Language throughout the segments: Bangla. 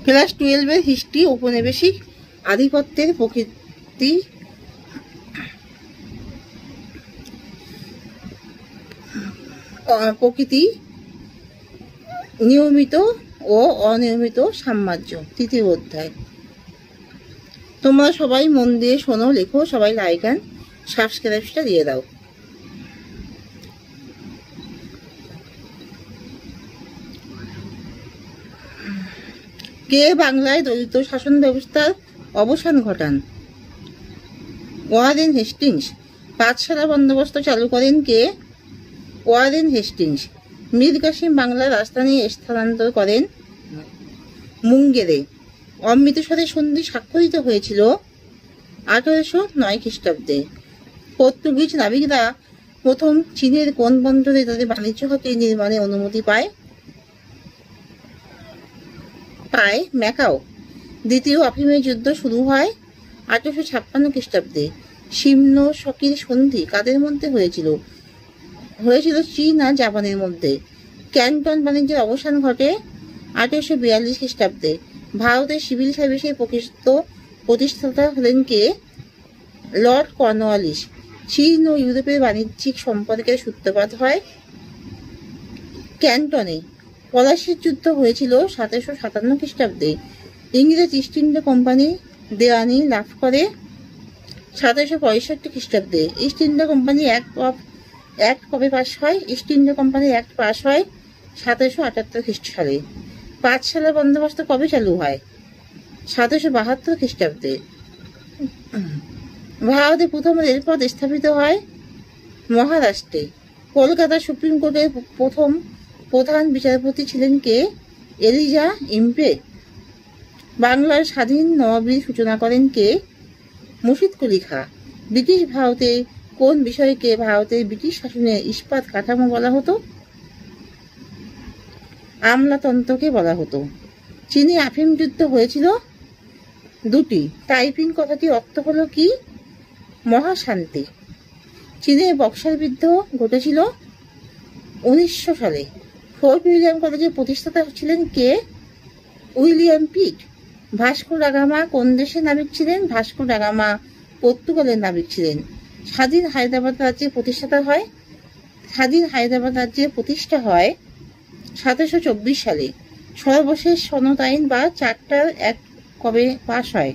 ক্লাস 12-এর হিস্ট্রি ঔপনিবেশিক আধিপত্যের প্রকৃতি নিয়মিত ও অনিয়মিত সাম্রাজ্য, 3য় অধ্যায়। তোমরা সবাই মন দিয়ে শোনো, লেখো, সবাই লাইক অ্যান্ড সাবস্ক্রাইবটা দিয়ে দাও। কে বাংলায় দলিত শাসন ব্যবস্থার অবসান ঘটান? Warren Hastings. পাঠশালা বন্দোবস্ত চালু করেন কে? Warren Hastings. মীর কাসিম বাংলার রাজধানী স্থানান্তর করেন মুঙ্গেরে। অমৃতসরের সন্ধি স্বাক্ষরিত হয়েছিল 1809 খ্রিস্টাব্দে। পর্তুগিজ নাবিকরা প্রথম চীনের কোন বন্দরে তাদের বাণিজ্য ঘাঁটি নির্মাণে অনুমতি পায়? ম্যাকাও। দ্বিতীয় আফিমের যুদ্ধ শুরু হয় 1856 খ্রিস্টাব্দে। সিমনোসকির সন্ধি কাদের মধ্যে হয়েছিল? চীন আর জাপানের মধ্যে। ক্যান্টন বাণিজ্যের অবসান ঘটে 1842 খ্রিস্টাব্দে। ভারতের সিভিল সার্ভিসের প্রতিষ্ঠাতা হলেন কে? Lord Cornwallis. চীন ও ইউরোপের বাণিজ্যিক সম্পর্কের সূত্রপাত হয় ক্যান্টনে। পলাশির যুদ্ধ হয়েছিল 1757 খ্রিস্টাব্দে। ইংরেজ ইস্ট ইন্ডিয়া কোম্পানি দেওয়ানি লাভ করে 1765 খ্রিস্টাব্দে। ইস্ট ইন্ডিয়া কোম্পানি অ্যাক্ট কবে পাশ হয়? ইস্ট ইন্ডিয়া কোম্পানি অ্যাক্ট পাশ হয় 1778 খ্রিস্ট সালে। পাঠশালা বন্দোবস্ত কবে চালু হয়? 1772 খ্রিস্টাব্দে। ভারতে প্রথম রেলপথ স্থাপিত হয় মহারাষ্ট্রে। কলকাতা সুপ্রিম কোর্টের প্রথম প্রধান বিচারপতি ছিলেন কে? Eliza Impey. বাংলার স্বাধীন নবাবীর সূচনা করেন কে? মুর্শিদ কুলি খাঁ। ব্রিটিশ ভারতে কোন বিষয়কে ভারতের ব্রিটিশ শাসনের ইস্পাত কাঠামো বলা হতো? আমলাতন্ত্রকে বলা হতো। চীনে আফিম যুদ্ধ হয়েছিল 2টি। টাইপিং কথাটির অর্থ হলো কি? মহাশান্তি। চীনে বক্সার যুদ্ধ ঘটেছিল 1900 সালে। ফোর্ট উইলিয়াম কলেজের প্রতিষ্ঠাতা ছিলেন কে? William Pitt. Vasco da Gama কোন দেশের নাবিক ছিলেন? ভাস্কো ডা গামা পর্তুগালের নাবিক ছিলেন। স্বাধীন হায়দ্রাবাদ রাজ্যের প্রতিষ্ঠাতা হয়? স্বাধীন হায়দ্রাবাদ রাজ্যের প্রতিষ্ঠা হয় 1724 সালে। সর্বশেষ সনদ আইন বা চার্টার অ্যাক্ট কবে পাশ হয়?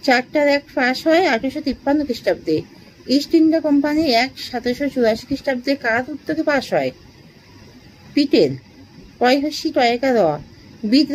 চার্টার অ্যাক্ট পাশ হয় 1853 খ্রিস্টাব্দে। ইস্ট ইন্ডিয়া কোম্পানি অ্যাক্ট 1784 খ্রিস্টাব্দে কার উদ্যোগে পাশ হয়? পিটের। পয়হসি টয়কা র। বিদ